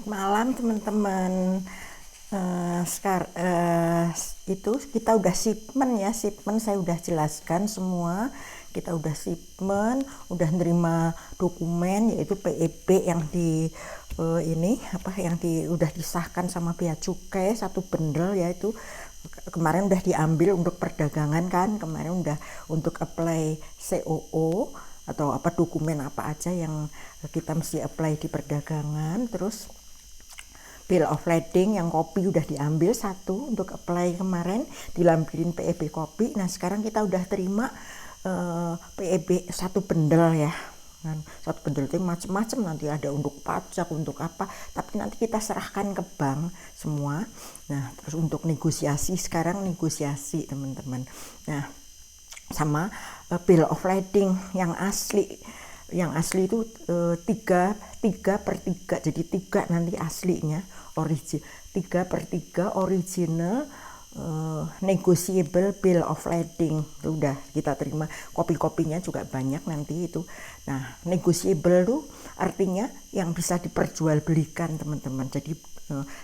Selamat malam teman-teman. Itu kita udah shipment ya, shipment saya udah jelaskan semua. Kita udah shipment, udah nerima dokumen yaitu PEB yang di udah disahkan sama bea cukai satu bendel, yaitu kemarin udah diambil untuk perdagangan kan, kemarin udah untuk apply COO atau dokumen apa aja yang kita mesti apply di perdagangan. Terus bill of lading yang kopi udah diambil satu untuk apply kemarin, dilampirin PEB kopi. Nah sekarang kita udah terima PEB satu bendel ya. Satu bendel itu macam-macam, nanti ada untuk pajak, untuk apa, tapi nanti kita serahkan ke bank semua. Nah terus untuk negosiasi, sekarang negosiasi teman-teman. Nah sama bill of lading yang asli itu 3/3, jadi 3 nanti aslinya, 3/3 original negotiable bill of lading itu udah kita terima. Kopi-kopinya juga banyak nanti itu. Nah negotiable itu artinya yang bisa diperjualbelikan teman-teman. Jadi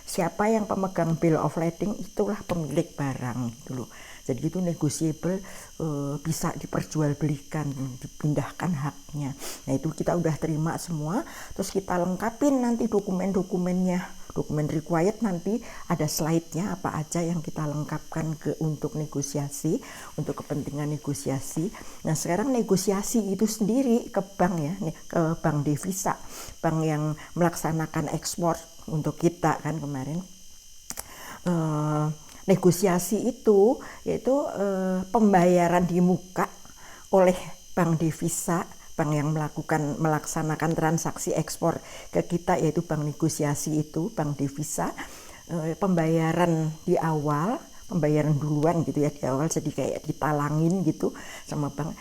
siapa yang pemegang bill of lading itulah pemilik barang gitu loh. Jadi itu negotiable, bisa diperjualbelikan, dipindahkan haknya. Nah itu kita udah terima semua. Terus kita lengkapin nanti dokumen-dokumennya. Dokumen required nanti ada slide-nya apa aja yang kita lengkapkan untuk negosiasi, untuk kepentingan negosiasi. Nah sekarang negosiasi itu sendiri ke bank ya, ke bank devisa, bank yang melaksanakan ekspor untuk kita kan kemarin. Negosiasi itu yaitu pembayaran di muka oleh bank devisa, bank yang melaksanakan transaksi ekspor ke kita, yaitu bank negosiasi itu, bank devisa. Pembayaran di awal, pembayaran duluan gitu ya di awal, jadi kayak ditalangin gitu sama bank.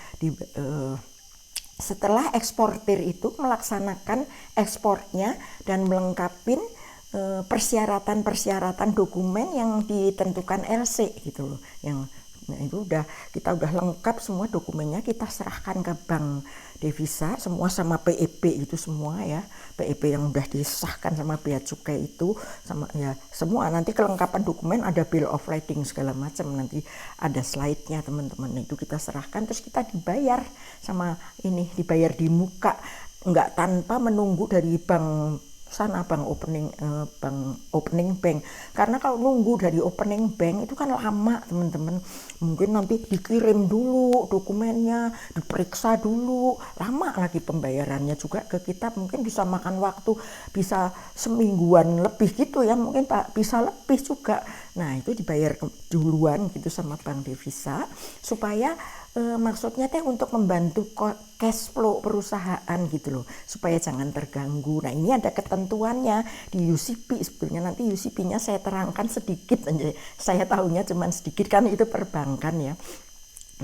Setelah eksportir itu melaksanakan ekspornya dan melengkapin persyaratan dokumen yang ditentukan LC gitu loh. Itu kita udah lengkap semua dokumennya, kita serahkan ke bank devisa semua sama PEB itu semua ya. PEB yang udah disahkan sama bea cukai itu sama ya, semua nanti kelengkapan dokumen, ada bill of lading segala macam, nanti ada slide-nya teman-teman. Itu kita serahkan, terus kita dibayar dibayar di muka, enggak tanpa menunggu dari bank sana, bank opening bank. Karena kalau nunggu dari opening bank itu kan lama teman-teman, mungkin nanti dikirim dulu dokumennya, diperiksa dulu, lama lagi pembayarannya juga ke kita, mungkin bisa makan waktu bisa semingguan lebih gitu ya, mungkin bisa lebih juga. Nah itu dibayar duluan gitu sama bank devisa supaya maksudnya untuk membantu cash flow perusahaan gitu loh, supaya jangan terganggu. Nah ini ada ketentuannya di UCP sebetulnya, nanti UCP-nya saya terangkan sedikit aja, saya tahunya cuman sedikit kan itu perbankan ya.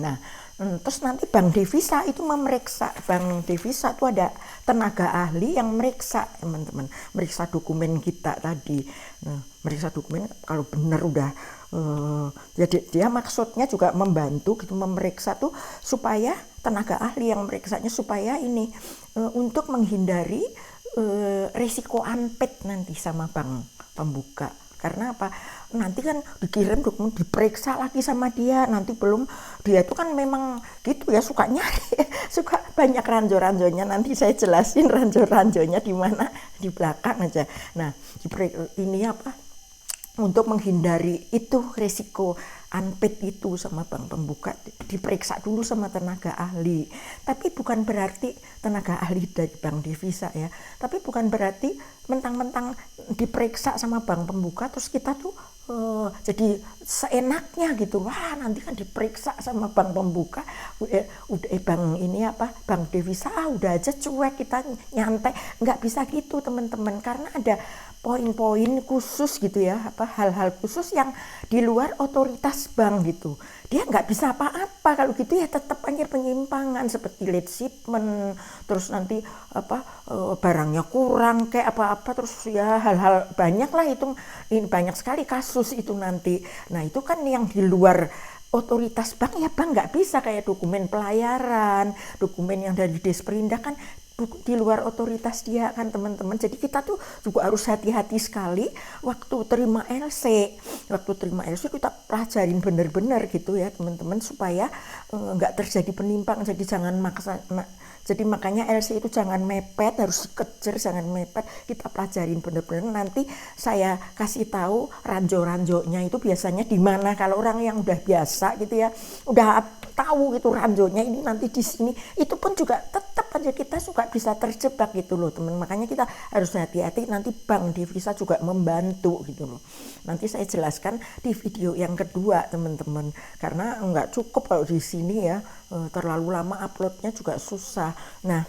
Nah terus nanti bank devisa itu memeriksa, bank devisa itu ada tenaga ahli yang meriksa teman-teman, meriksa dokumen kita tadi. Nah, meriksa dokumen kalau benar udah jadi dia maksudnya juga membantu gitu, memeriksa tuh supaya tenaga ahli yang meriksanya supaya untuk menghindari risiko unpaid nanti sama bank pembuka. Karena apa? Nanti kan dikirim dokumen, diperiksa lagi sama dia, nanti belum, dia itu kan memang gitu ya, suka nyari, suka banyak ranjau-ranjaunya, nanti saya jelasin ranjau-ranjaunya di mana, di belakang aja. Nah untuk menghindari itu risiko unpaid itu sama bank pembuka, diperiksa dulu sama tenaga ahli. Tapi bukan berarti tenaga ahli dari bank devisa ya, tapi bukan berarti mentang-mentang diperiksa sama bank pembuka terus kita tuh jadi seenaknya gitu, wah nanti kan diperiksa sama bank pembuka, bank devisa udah aja cuek, kita nyantai. Nggak bisa gitu teman-teman, karena ada poin-poin khusus gitu ya, hal-hal khusus yang di luar otoritas bank gitu. Dia nggak bisa apa-apa kalau gitu ya, tetap aja penyimpangan seperti late shipment, terus nanti barangnya kurang kayak apa-apa, terus ya hal-hal banyak lah itu, ini banyak sekali kasus itu nanti. Nah itu kan yang di luar otoritas bank ya, bank nggak bisa kayak dokumen pelayaran, dokumen yang dari Disperindah kan di luar otoritas dia kan teman-teman. Jadi kita tuh juga harus hati-hati sekali waktu terima LC. Waktu terima LC kita pelajarin bener-bener gitu ya teman-teman, supaya nggak terjadi penyimpang. Jadi jangan maksa. Jadi makanya LC itu jangan mepet, harus dikejar, jangan mepet. Kita pelajarin bener-bener. Nanti saya kasih tahu ranjau-ranjaunya itu biasanya di mana. Kalau orang yang udah biasa gitu ya, udah tahu gitu ranjaunya ini nanti di sini, itu pun juga tetap aja kita suka bisa terjebak gitu loh teman. Makanya kita harus hati-hati. Nanti Bank Devisa juga membantu gitu loh. Nanti saya jelaskan di video yang kedua teman-teman, karena nggak cukup kalau di sini ya, terlalu lama uploadnya juga susah. Nah,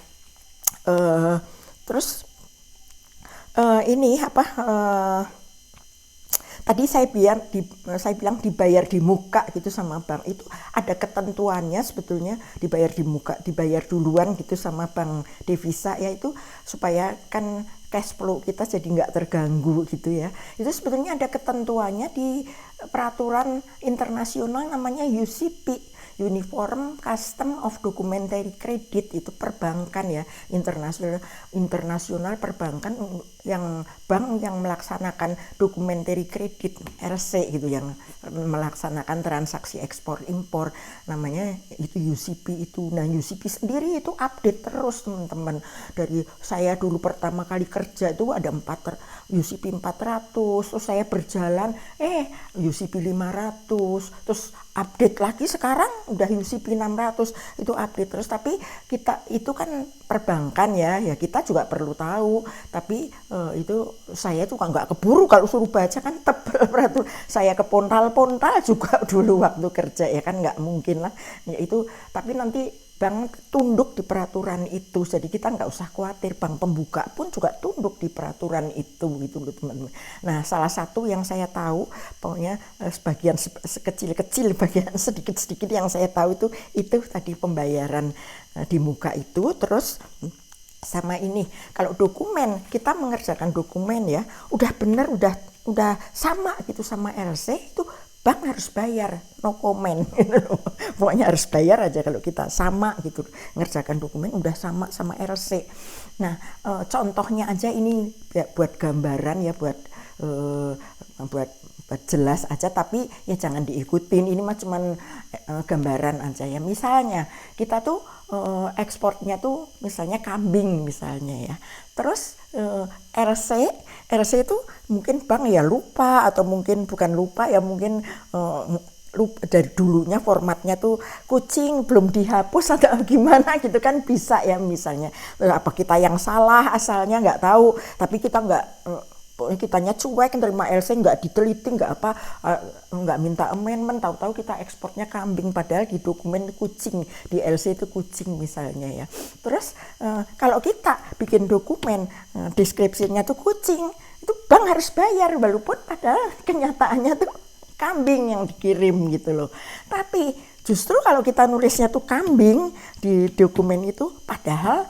terus ini apa? Tadi saya bilang dibayar di muka gitu sama bank, itu ada ketentuannya sebetulnya, dibayar di muka, dibayar duluan gitu sama Bank Devisa, yaitu supaya kan cash flow kita jadi nggak terganggu gitu ya. Itu sebetulnya ada ketentuannya di peraturan internasional namanya UCP, Uniform Custom of Documentary Credit, itu perbankan ya, internasional perbankan yang bank yang melaksanakan documentary credit RC gitu, yang melaksanakan transaksi ekspor impor, namanya itu UCP itu. Nah UCP sendiri itu update terus teman-teman. Dari saya dulu pertama kali kerja itu ada UCP 400, terus saya berjalan UCP 500, terus update lagi sekarang udah UCP 600, itu update terus. Tapi kita itu kan perbankan ya kita juga perlu tahu. Tapi itu saya juga nggak keburu kalau suruh baca, kan tebel peraturan. Saya kepontal-pontal juga dulu waktu kerja ya kan, nggak mungkin lah ya itu. Tapi nanti bank tunduk di peraturan itu, jadi kita nggak usah khawatir. Bank pembuka pun juga tunduk di peraturan itu gitu loh teman-teman. Nah salah satu yang saya tahu, pokoknya sebagian sekecil-kecil, bagian sedikit-sedikit yang saya tahu itu tadi pembayaran di muka itu. Terus sama ini, kalau dokumen, kita mengerjakan dokumen ya, udah bener, udah sama gitu sama LC, itu bank harus bayar, no comment gitu. Pokoknya harus bayar aja kalau kita sama gitu, ngerjakan dokumen udah sama LC. Nah contohnya aja ini ya, buat gambaran ya, buat jelas aja, tapi ya jangan diikutin. Ini mah cuman gambaran aja ya. Misalnya kita tuh ekspornya tuh misalnya kambing misalnya ya. Terus RC itu mungkin bank ya lupa, atau mungkin bukan lupa ya, mungkin dari dulunya formatnya tuh kucing belum dihapus atau gimana gitu kan, bisa ya misalnya. Apa kita yang salah asalnya nggak tahu, tapi kita kitanya cuek nerima LC, nggak diteliti, nggak minta amendment, tahu-tahu kita ekspornya kambing padahal di dokumen kucing, di LC itu kucing misalnya ya. Terus kalau kita bikin dokumen deskripsinya tuh kucing, itu bank harus bayar walaupun padahal kenyataannya tuh kambing yang dikirim gitu loh. Tapi justru kalau kita nulisnya tuh kambing di dokumen itu, padahal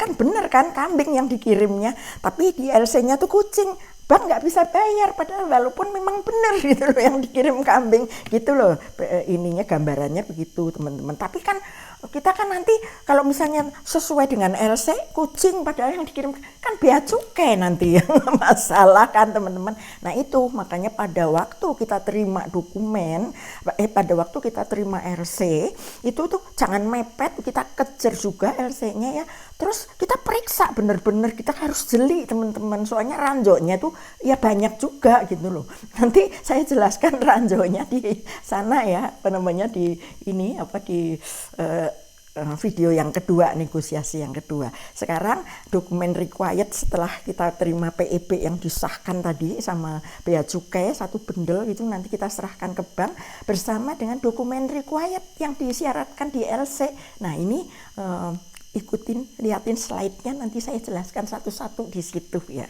kan bener kan kambing yang dikirimnya, tapi di LC-nya tuh kucing, bank nggak bisa bayar padahal walaupun memang bener gitu loh yang dikirim kambing gitu loh. Ininya gambarannya begitu teman-teman. Tapi kan kita kan nanti kalau misalnya sesuai dengan LC kucing padahal yang dikirim kan bea cukai nanti yang masalah kan teman-teman. Nah itu makanya pada waktu kita terima dokumen, pada waktu kita terima RC itu tuh jangan mepet, kita kejar juga LC-nya ya. Terus kita periksa bener-bener, kita harus jeli teman-teman, soalnya ranjaunya tuh ya banyak juga gitu loh. Nanti saya jelaskan ranjaunya di sana ya, di ini di video yang kedua, negosiasi yang kedua. Sekarang dokumen required setelah kita terima PEB yang disahkan tadi sama bea cukai, satu bendel itu nanti kita serahkan ke bank bersama dengan dokumen required yang disyaratkan di LC. Nah ini liatin slide-nya, nanti saya jelaskan satu-satu di situ ya.